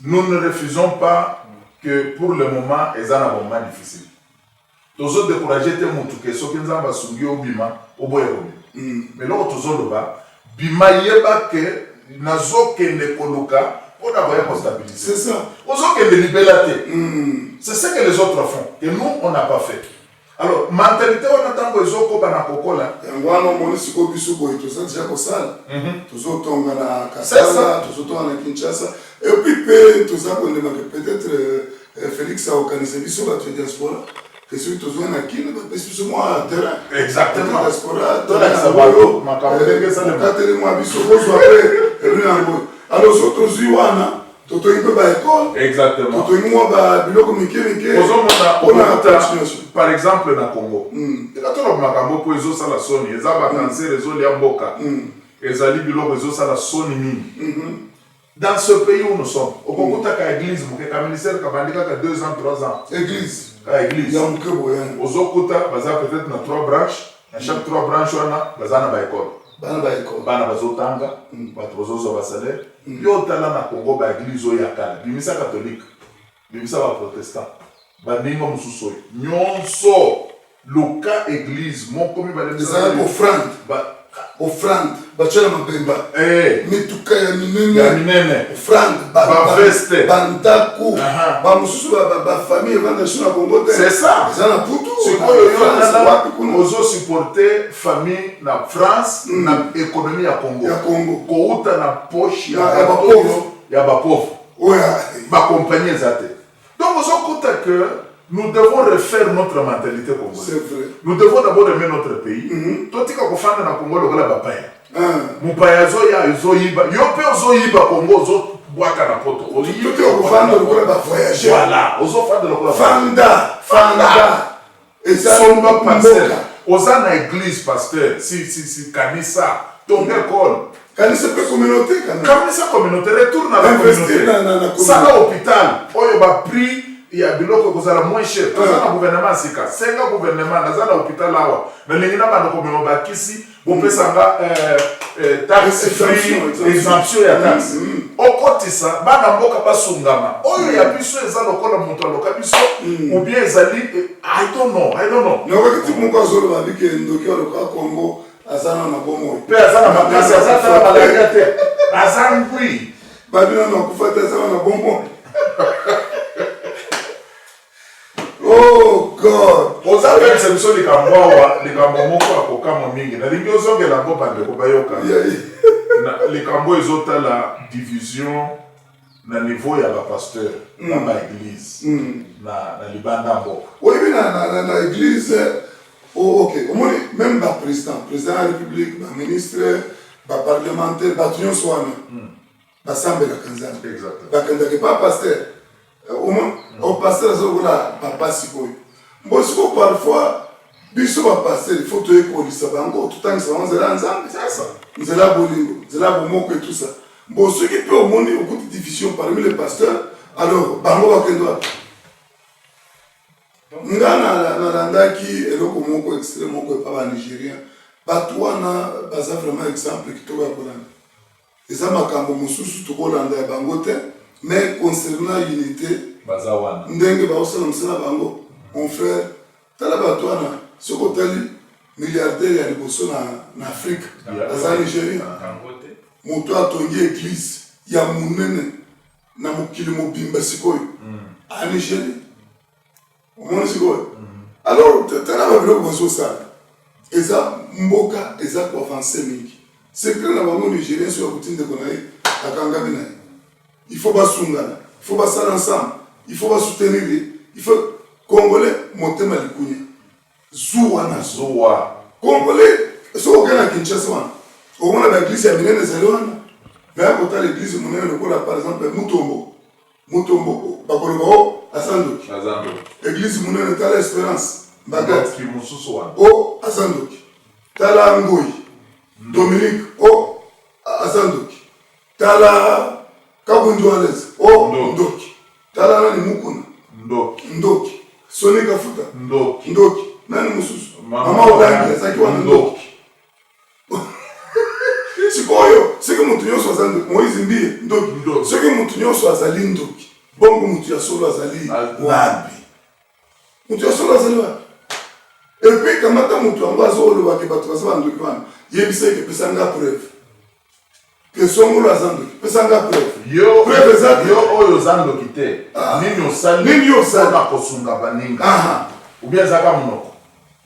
Nous ne refusons pas que pour le moment, ils ont un moment difficile. Tous autres découragés, t'es mon truc, ceux qui Nzamba Swingai au Bima, au Boyerobi. Mais là, tous autres là-bas, Bima yeba que Nazok ne koloka. On a voyé pour stabiliser. C'est ça. Aux autres qui est libératé. C'est ce que les autres font. Et nous, on n'a pas fait. Alors, mentalité, on attend que les autres na kokola. Et moi, non, mon isiko bisuko, tout ça, déjà comme ça. Tous autres, on a Kassala, tous autres, on a Kinshasa. Et puis, tout ça, peut-être Félix a organisé biso la diaspora. Que celui qui a un Kin, c'est moi terrain. Exactement. La diaspora, alors, les autres Zuana, Toto Ipe Baekol. Exactement. Toto Imwa Biloko Mike. Par exemple, dans le Congo, il y a tout le monde pour les autres à la Sony, ils ont vacancé les autres à Mboka, ils ont dit Biloko les autres à la Sony. Dans ce pays où nous sommes, au Congo, il y a une église, il y a un ministère qui a 2 ans, 3 ans. Église. Église. Aux autres, il y a peut-être 3 branches. Dans chaque 3 branches, il y a un Baekol. Bana bazotanga bato bazozo basalaire yo tala na Congo ba église oyo yakala bimisa catholique bimisa ba protestant bandingo mususu nyonso loka église moko mibale ezalaki offrande batyala mabemba mituka ya minene offrande baveste bandako bamosusu bafamille evanda biso na kongo te c'est ça eza na putu sikoyo yo ozosupporte famille na France na économie ya Congo kouta na poche ya bapauvre bakompagnie eza te donc ozokuta que nous devons refaire notre mentalité congolaise. C'est vrai. Nous devons d'abord aimer notre pays. Totika kofanda na Congo lokola bapaya. Mupaya zoya zoyiba. Yo pe zoyiba Congo zo bwaka na poto. Totika kofanda lokola ba voyager. Voilà, ozo fanda lokola fanda. Et ça somba pasteur. Oza na église pasteur. Si kanisa ton école. Kanisa pe communauté kanisa communauté retourne à la communauté. Ça na hôpital. Oyo ba pri il y a biloko kozala moins cher. Toza na gouvernement sika. Senga gouvernement naza na hôpital awa. Na lingina bana ko mema bakisi, bo pesanga taxe free, exemption ya taxe. Okotisa bana mboka basungama. Oyo ya biso eza lokola moto aloka biso ou bien ezali I don't know. Na wakati moko azolo babike ndoki aloka Congo azana na bomo. Pe azana makasi azana malaria te. Azangui. Babina na kufata azana na bomo. Oh God! Oza pesa biso likambo moko akokama mingi. Na lingi ozongela ngo bande ko bayoka. Na likambo ezotala division na niveau ya ba pasteur na ba église na libanda mboka. Oui, na église OK. Omoni même ba président de la République, ba ministre, ba parlementaire, ba tuyon swana. Ba sambe la kanzana. Exactement. Ba kanzana pas pasteur. Au pasteur azokola papa sikoyo mbosiko parfois biso ba pasteur il faut toye kolisa bango tutangisa nzela nzambe sasa nzela bolingo nzela bomoko et tout ça mbosiki pe omoni okuti division parmi les pasteurs alors bango bakendo ngana na landaki eloko moko extrême moko pa ba Nigérien bato wana baza vraiment exemple kitoko ya kolanda eza makambo mosusu tokolanda ya bango te. Mais concernant l'unité, ndenge baosala msala bango, mon frère, tala bato wana, soko tali milliardaire ya liboso na Afrique, aza Nigeria. Moto atongi église ya munene na mokili mobimba sikoyo. A Nigeria. Omoni sikoyo. Alors, tala babiloko bazosala. Eza mboka, eza ko avancer mingi. Secret na bango Nigérien so yakutinde konaye, akanga binaye. Il faut pas s'ungana, il faut pas s'aller ensemble, il faut pas soutenir, il faut Congolais monter malikunya. Zouana. Congolais, c'est au Ghana Kinshasa. Au moins l'église a mené des éloignes. Mais à côté de l'église, on a par exemple Mutombo, Bakolobao, Asandoki. L'église monnaie de l'Espérance, Bagat, Oh, Asandoki. Tala Ngoy, Dominique, Oh, Asandoki. Tala Kabundoualez, Oh, Ndoki. Tala Nani Mukuna, Ndoki. Soni Kafuta, Ndoki. Nani Mususu, Mama Olangi, Saki Wana Ndoki. Sikoyo, seki mutu nyonso azali Moïse Mbie, Ndoki. Seki mutu nyonso azali Ndoki. Bongo mutu ya solo azali wapi. Mutu ya solo azali wapi. Et puis kamata mutu yango azoloba ke bato bazaba Ndoki wana. Yebisa ke pesanga preuve. Que songolo azandoki, pesanga preuve. Yo oyo zandoki te. Nini osali na kosunga baninga. Ou bien zaka monoko.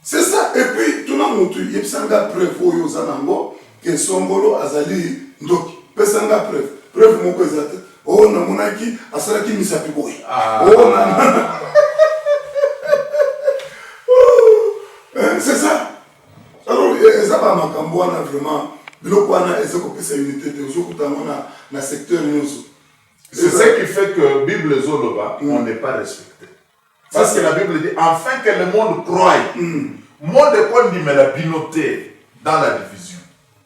C'est ça. Et puis tout na mutu yebisanga preuve oyo zanango que songolo azali Ndoki. Pesanga preuve. Preuve moko ezate. Oh na monaki asalaki misapi boy. Oh na. C'est ça. Alors ezaba makambo wana vraiment biloko wana ezako pesa unité te ozokutana na secteur nyonso. C'est ce qui fait que Bible Zoloba, on n'est pas respecté. Parce que la Bible dit, afin que le monde croie, monde est condamné mais la binoté dans la division.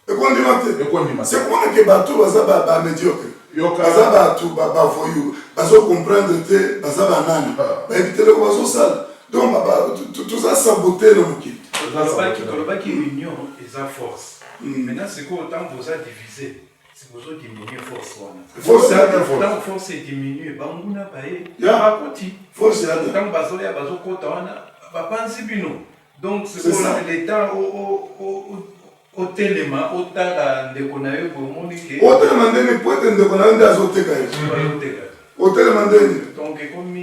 Et condamné. C'est quoi que bateau bazaba médiocre. Bazaba tout voyou. Bazo comprendre te bazaba nani. Ba éviter le bazo sale. Donc tout ça saboter le mouki. Le qui union est sa force. Maintenant c'est quoi autant vous a divisé. C'est pour ça qu'il diminue force. Force est diminuée. Banguna paye. Ya rakoti. Force ya. Tant bazoya bazokota wana bapanzi bino. Donc, c'est pour l'État au téléma, au tala de konayo pour monique. Au téléma ndeni pote de konayo ndazoteka yo. Au téléma ndeni. Donc, c'est comme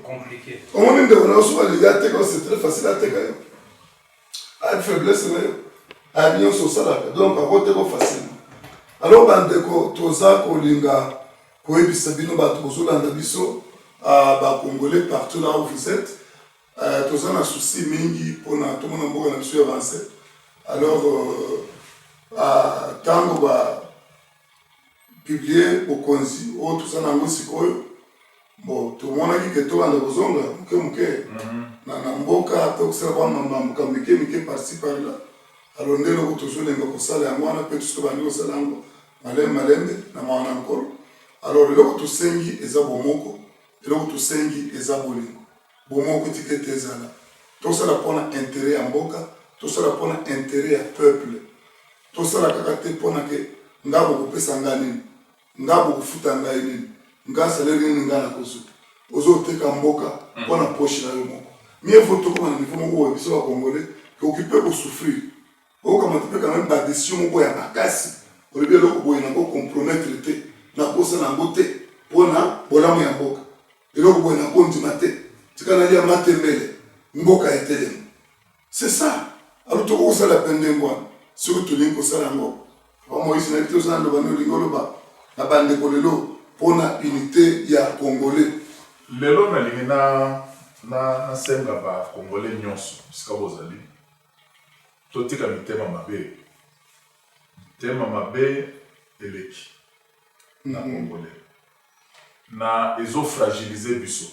compliqué. Au moment de konayo souvent les gars teka c'est très facile à teka yo. A faiblesse na yo. A bien sur ça là. Donc à côté ko facile. Alors bandeko toza ko linga ko ebisa bino ba tozo landa biso ba congolais partout là où vous êtes. Toza na souci mingi pona tout le monde mboka na biso avancer. Alors tango ba publier bokonzi o tout ça na ngosi koyo bon tout le monde a dit que to anda bozonga muke na mboka to kusala kwa mama mike par-ci par là. Alors ndelo ko toujours lenga ko sala ya mwana pe tout ce que bandi ko sala ngo malembe na mwana encore. Alors lelo to sengi eza bomoko lelo to sengi eza bolingo bomoko tikete ezala to sala pona intérêt ya mboka to sala pona intérêt ya peuple to sala kaka te pona ke ngabo kopesa ngani ngabo kufuta ngai nini ngasa leli nini ngana kozuta ozoteka mboka pona poche na yo moko mieux vaut to comme na niveau moko biso ba congolais que occupé pour souffrir o kama tu peux quand même ba décision moko ya makasi o lebia loko boye na ko compromettre te na kosa na ngote pona bolamu ya mboka eloko boye na ko ndima te tikana lia matembele mboka etelema. C'est ça. Alors tu vois ça la peine de moi. Surtout les Kosalango. Moi ici na tous en lobano lingoloba. La bande kolelo pour na unité ya congolais. Lelo na lingina na senga ba congolais nyonso sika bozali. Totika mitema mabe. Tema mabe eleki na congolais. Na ezo fragiliser biso.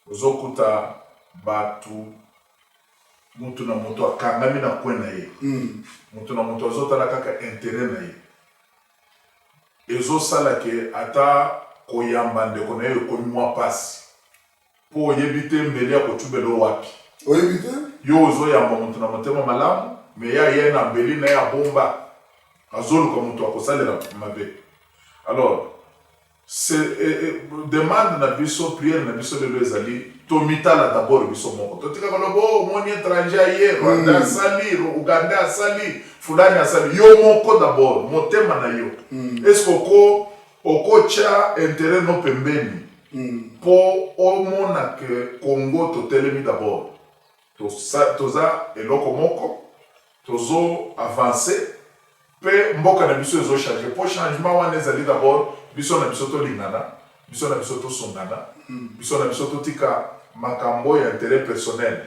Ozo kuta batu mutu na mutu akangami na kwe na ye. Mutu na mutu azotala kaka intérêt na ye. Ezosala ke ata koyamba ndeko na ye ekomi mwa pasi po oyebi te mbeli ya kochubelo wapi. Oyebi te? Yo ozoyamba mutu na motema malamu me ya ye na mbeli na ya bomba azoluka mutu akosalela mabe. Alors c'est demande na biso prière na biso lelo ezali tomitala d'abord biso moko totika kolobo moni étranger hier Rwanda sali Uganda sali fulani asali yo moko d'abord motema na yo est-ce que oko cha intérêt no pembeni po omona que Congo totelemi d'abord toza eloko moko tozo avancer pe mboka na biso ezo changer po changement wana ezali d'abord biso na biso to lingana biso na biso to songana biso na biso to tika makambo ya intérêt personnel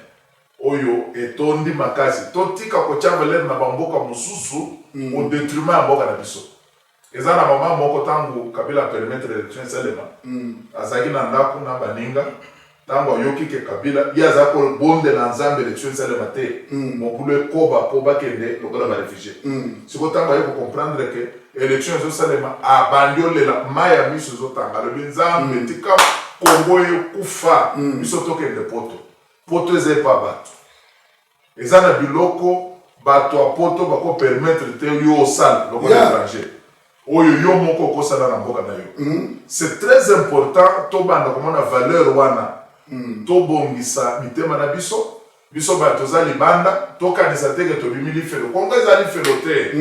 oyo etondi makasi to tika ko chaveler na bamboka mususu au détriment ya mboka na biso eza na mama moko tangu Kabila permettre élection salema azaki na ndako na baninga tango yoki ke Kabila ya za ko bonde na nzambe élection salema te mobule koba po bakende lokola ba réfugié siko tango ayo comprendre que élection zo salema abandiolela maya miso zo tanga le nzambe tika Congo kufa biso tokende poto eze pa bato eza na biloko bato a poto bako permettre te yo osala lokola étranger oyo yo moko kosala na mboka na yo c'est très important to banda komona valeur wana to bongisa mitema na biso biso bato za libanda to kanisa teke to bimili felo Congo ezali felo te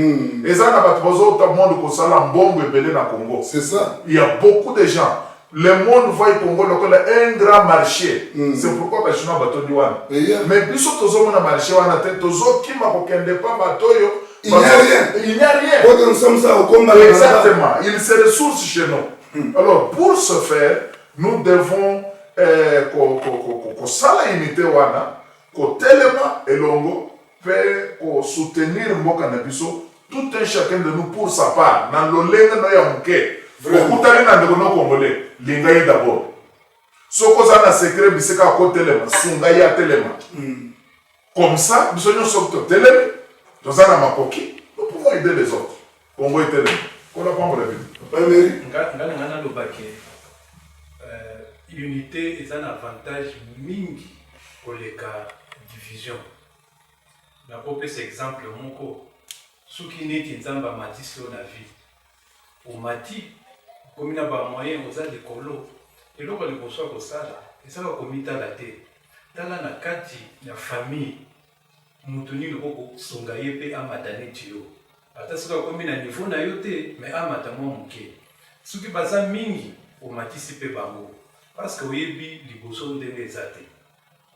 eza na bato bozo ta monde kosala mbongo ebele na Congo. C'est ça. Il y a beaucoup de gens. Le monde voit le Congo comme un grand marché. C'est pourquoi je suis bateau douane. Mais biso tozo mona marché wana te tozo kima ko kende pa bateau yo. Il n'y a rien. Il n'y a rien. Quand nous sommes ça au combat. Exactement. Il se ressource chez nous. Alors pour ce faire, nous devons ko sala unité wana ko telema elongo pe ko soutenir mboka na biso tout un chacun de nous pour sa part na lolenga no ya muke. Okutali na ndeko no congolais lingai d'abord. Soko za na secret biseka ko telema sunga ya telema. Comme ça, biso nyonso to telema tozana makoki, nous pouvons aider les autres. Congo est telema. Ko la pambo la vie. Ngana lo baké. Unité est un avantage mingi pour les cas division. Na popé cet exemple moko soki neti nzamba matisi na vie. Au mati comme na ba moyen aux a de colo et donc le bonsoir au sala et ça va comita la té tala na kati ya famille mutu nini okosunga ye mpe amata neti yo ata soki akomi na niveau na yo te me amata mwa moke soki baza mingi omatisi mpe bango parce que oyebi liboso ndenge eza te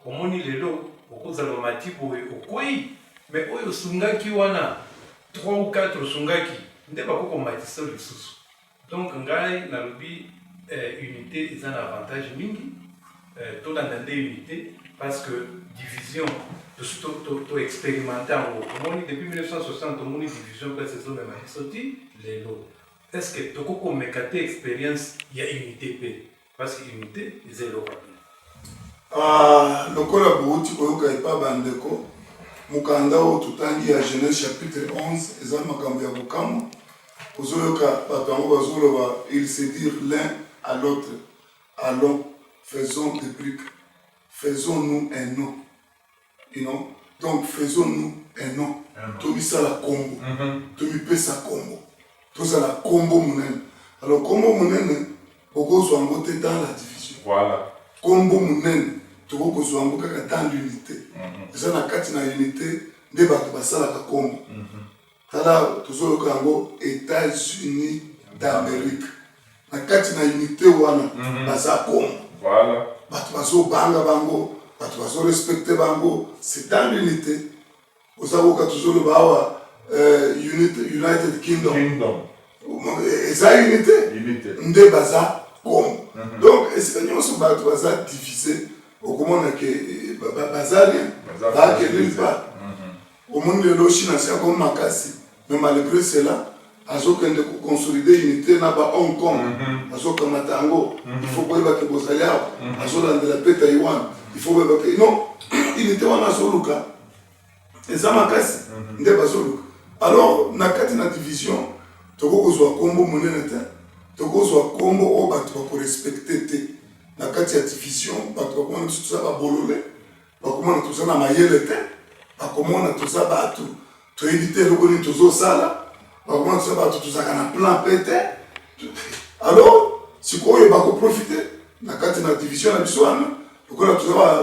omoni lelo okozala omati boye okwei me oyo osungaki wana 3 ou 4 osungaki nde bakokomatisa lisusu donc ngai nalobi unité eza na avantage mingi tolanda nde unité parce que division to expérimenté yango omoni depuis 1960 omoni division mpe ezomemaki soti lelo est ce que tokokomeka te expérience ya unité mpe parce que unité eza eloko lokola bouti koyoka epa bandeko mokanda oyo totangi ya Genèse chapitre 11 eza makambo ya bokamwa ozoyoka bato yango bazoloba ils se dirent l'un à l'autre allons faisons des briques faisons-nous un nom you know? Donc faisons-nous un nom tobisala kombo tobipesa kombo tozala kombo munene alors kombo munene okozwa yango te dans la division voilà kombo munene tokozwa yango kaka dans l'unité eza na kati na unité nde bato basalaka kombo tala tozoyoka yango États-Unis d'Amérique na kati na unité wana baza kombo voilà bato bazobanga bango bato bazorespecte bango c'est dans l'unité ozakoka tozoloba awa United Kingdom eza unité nde baza kombo donc esika nyonso bato baza divisé okomona ke baza rien baake nulle part omoni lelo chine asi akomi makasi mais malgré cela azokende koconsolider unité na ba Hong Kong azokamata yango il faut koyeba ke bozali awa azolandela mpe Taiwan il faut koyeba ke non unité wana azoluka eza makasi nde bazoluka alors na kati na division tokokozwa kombo monene te tokozwa kombo oyo bato bakorespecte te na kati ya division bato bakomona biso toza babolole bakomona toza na mayele te bakomona toza bato toyebi te eloko nini tozosala bakomona toza bato tozalaka na plan mpe te alors sikoyo bakoprofite na kati na division na biso wana lokola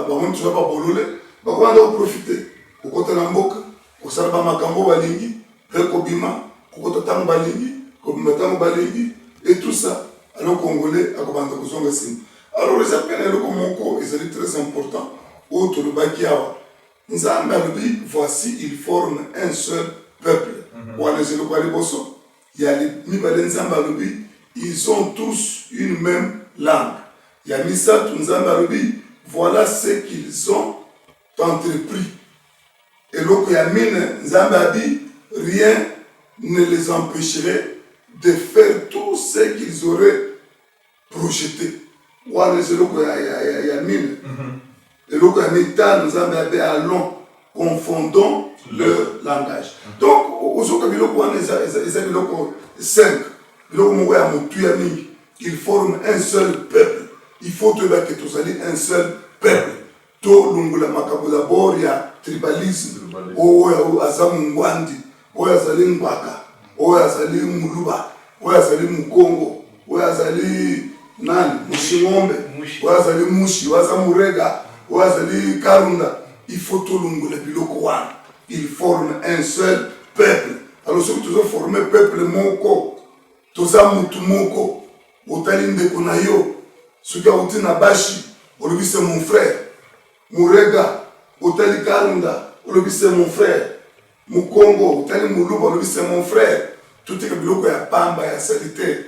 bamoni toza babolole bakomona nde koprofite kokota na mboka kosala bamakambo balingi mpe kobima kokota ntango balingi kobima ntango balingi et tout ça alors congolais akobanda kozonga nsima alors eza mpe na eloko moko ezali très important oyo tolobaki awa nzambe alobi voici il forme un seul peuple wana eza eloko ya liboso ya mibale nzambe alobi ils ont tous une même langue ya misato nzambe alobi voilà ce qu'ils ont entrepris eloko ya mine nzambe abi rien ne les empêcherait de faire tout ce qu'ils auraient projeté wana eza eloko ya mine eloko ya mitano nzambe abe allons confondons leur langage donc ozoka biloko wana eza biloko 5 biloko moko ya motu ya mingi il forme un seul peuple il faut toyeba ke tozali un seul peuple tolongola makambo d'abord ya tribalisme oyo aza mongwandi oyo azali ngwaka oyo azali muluba oyo azali mukongo oyo azali nani mushingombe oyo azali mushi oyo aza murega oyo azali karunda il faut tolongola biloko wana il forme un seul peuple alors soki tozoforme peuple moko toza mutu moko otali ndeko na yo soki auti na bashi olobi c'est mon frère murega otali karunda olobi c'est mon frère mukongo otali muluba olobi c'est mon frère totika biloko ya pamba ya salite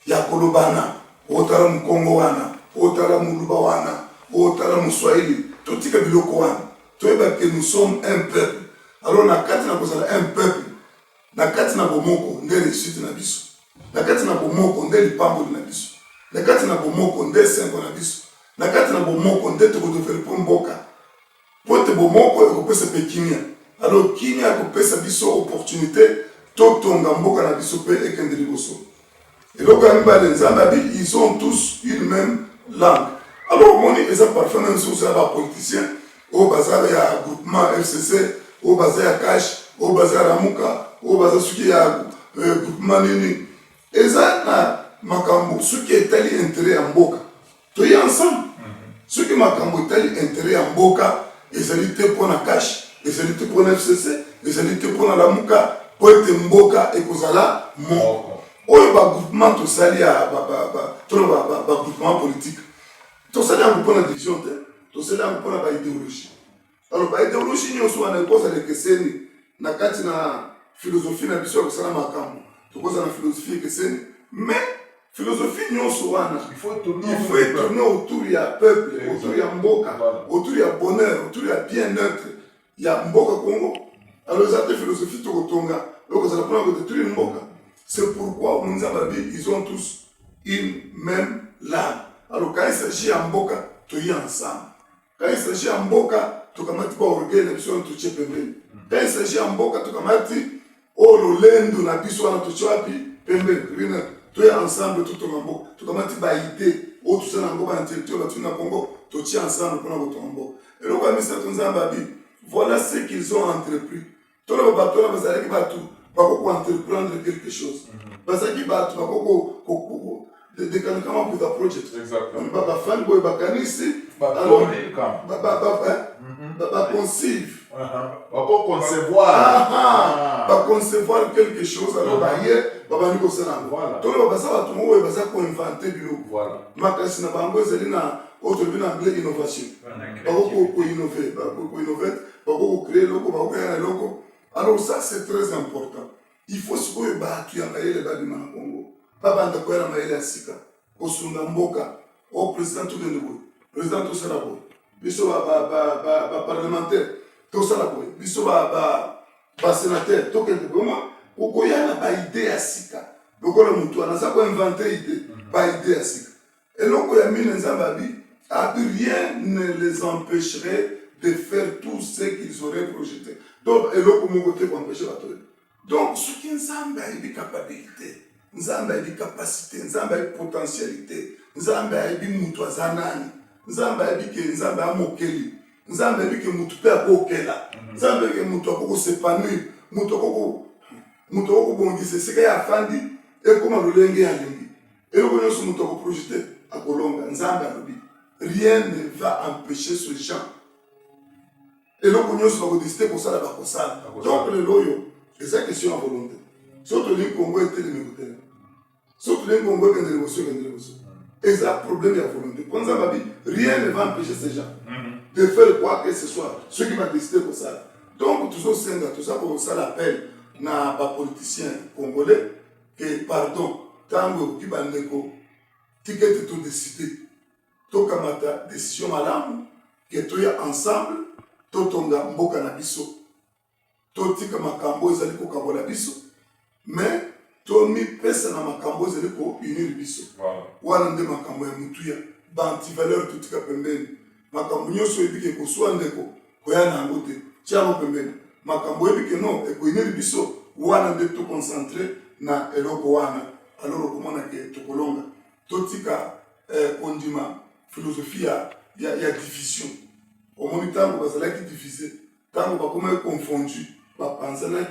ya kolobana otala mukongo wana otala muluba wana otala muswahili totika biloko wana toyeba ke nous sommes un peuple alors na kati na kozala un peuple na kati na bomoko nde réussite na biso na kati na bomoko nde lipamboli na biso na kati na bomoko nde sengo na biso na kati na bomoko nde tokodevelope mboka po te bomoko ekopesa mpe kimia alors kimia ekopesa biso opportunité totonga mboka na biso mpe ekende liboso eloko ya mibale nzambe abi ils ont tous une même langue alors omoni eza parfait même soki ozala bapoliticien oyo baza ya groupement FCC oyo baza ya cash oyo baza ya lamuka oyo baza soki ya groupement nini eza na makambo soki etali intérêt ya mboka toye ensemble Ce qui m'a camboté intérêt à Mboka, ils allaient te prendre la cash, ils allaient te prendre FCC, ils allaient te prendre la Mouka, pour être Mboka et Kozala, mon. Oyo ba groupement to sali à ba groupement politique. To sali à groupement de division, to sali à groupement ba idéologie. Alors ba idéologie ni oso na cause de keseni na kati na philosophie na biso ko sala makambo. To cause na philosophie keseni, mais philosophie ni oso wana il faut tourner autour ya peuple, autour ya mboka, autour ya bonheur, autour ya bien-être ya mboka Congo. Alors cette philosophie to kotonga, donc ça prend que détruire mboka. C'est pourquoi ils ont tous une même lame. Alors quand il s'agit de Mboka, tu es ensemble. Quand il s'agit de Mboka, tu as pas orgueil, tu as touché pembeni. Quand il s'agit de Mboka, tu as dit, oh l'olendo na biso na touché pembeni. Tu es ensemble tout ton Mboka. Tu as dit ba idée, oh tout ça na Mboka intellectuel, tu na Congo, tu es ensemble pour notre Mboka. Et donc comme ça voilà ce qu'ils ont entrepris. Tout le bateau là, vous allez tout. Pas entreprendre quelque chose. Parce que bah tu vas beaucoup de comment pour ta projet. Exactement. Bah fan boy bah canisi. Alors bah conceive. Bah concevoir. Bah concevoir quelque chose. Alors bah hier bah nous ça là. Voilà. Tout le bah ça va tout monde bah ça pour inventer du lot. Voilà. Ma classe na bango c'est na autre bien anglais innovation. Bah pour innover, bah pour innover, bah pour créer logo, bah créer un logo. Alors ça c'est très important. Il faut se battre ya maele ba bima na Congo. Papa ndako ya maele asika. Osunga mboka. O président tout de nouveau. Président tout ça là boy. Biso ba parlementaire tout ça là boy. Biso ba sénateur tout que vraiment okoyana ba idée asika. Lokola mutu anaza ko inventer idée ba idée asika. Et loko ya mine nzambabi rien ne les empêcherait de faire tout ce qu'ils auraient projeté. Donc, et l'autre côté pour empêcher la toile. Donc, ce qui nous a des capacités, nous avons des capacités, nous avons des potentialités, nous avons des moutouazanani, nous avons des mokeli, nous avons des moutoupe kokela, nous avons des moutoupe s'épanouir, moutoupe bongise, c'est qu'il y a fandi et comment le lengue a lengue. Et nous avons moutoupe projeté à Colombe, nous avons rien ne va empêcher ce gens. Et donc, nous avons décidé pour ça, pour ça. Donc, le loyo, c'est une question à volonté. Surtout les Congo étaient les mégotés. Surtout les Congo qui ont des émotions. Et c'est un problème de la volonté. Pour nous, rien ne va empêcher ces gens de faire quoi que ce soit. Ceux qui vont décider pour ça. Donc, tout ça pour ça l'appel à les politiciens congolais que, pardon, tant que vous avez tout décidé, tout comme ta décision, madame, que tu es ensemble. Totonga mboka na biso totika makambo ezali ko kabola biso mais tomi pesa na makambo ezali ko unir biso wana nde makambo ya mutuya ba anti valeur totika pembeni makambo nyoso ebike ko swandeko ko ya na ngote tiamo pembeni makambo ebike no e ko unir biso wana nde to concentrer na eloko wana alors komona ke tokolonga totika kondima philosophie ya division. Au moment où vous allez diviser, quand vous allez confondu, vous allez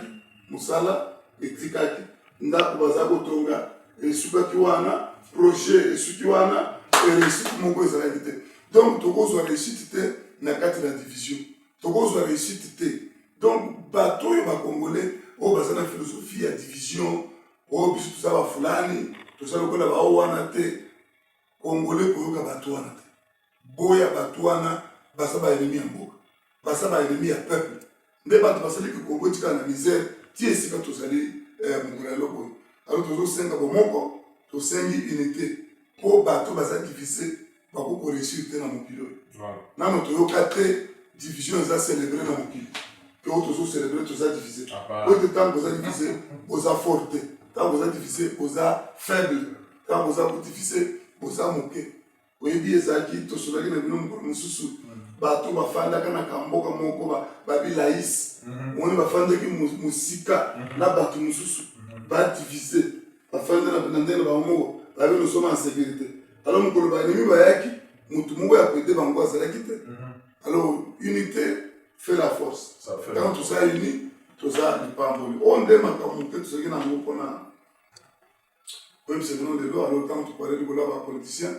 musala etikaki ndako bazako tonga esuka kiwana projet esukiwana et réussite moko ezalaki te. Donc tokozwa réussite te na kati na division. Tokozwa réussite te. Donc bato oyo bakongolais oyo baza na philosophie ya division oyo biso toza bafulani toza lokola bao wana te. Congolais koyoka bato wana te. Boya bato wana basa ba ennemi ya mboka basa ba ennemi ya peuple nde bato basali ke Congo tika na misère ti esika tozali mongona loko. Alors tozosenga bomoko tosengi unité po bato baza divisé bakoko réussir te na mokili oyo nano toyoka te division eza célébré na mokili pe oyo tozocélébré toza divisé oyo te ntango boza divisé boza fort te ntango boza divisé boza faible ntango boza divisé boza moke oyebi ezalaki tosolaki na bino mokolo mosusu bato bafandaka na kamboka moko babilaisi omoni bafandaki mosika na bato mosusu badivize bafanda na ndenge na bango moko babe nosoma en sécurité. Alors mokolo baennemi bayaki motu moko ya koede bango azalaki te. Alors unité fait la force. Quand toza uni toza lipamboli oyo nde makambo te tozalaki nango mpona oyebisa bino lelo. Alors tant toparle likolo ya bapoliticien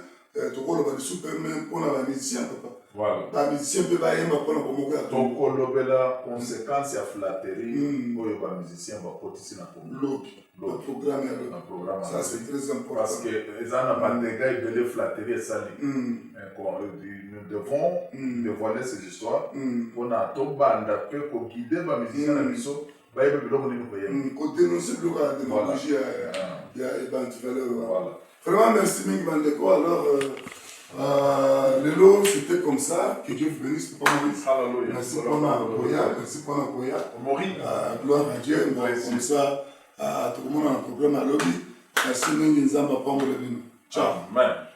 tokoloba lisusu mpe me mpona bamusicien papa Voilà. bamusicien mpe bayemba mpona komoko ya tokolobela conséquence ya flatterie oyo bamusicien bakotisi na lobi le programme ya na lobi programme ça c'est très important parce que eza na bandega ebele flatterie esali nous devons dévoiler ces histoires mpona tobanda mpe koguide bamusicien na biso bayebe biloko nini koyemba kodénonce biloko ya démagogie ya bantivaleur vraiment merci mingi bandeko alors lelo c'était comme ça que Dieu vous bénisse papa Maurice Hallelujah. merci pour la Koya gloire à Dieu comme ça tout le monde a un programme à lobby merci mingi nzamba pambola bino ciao amen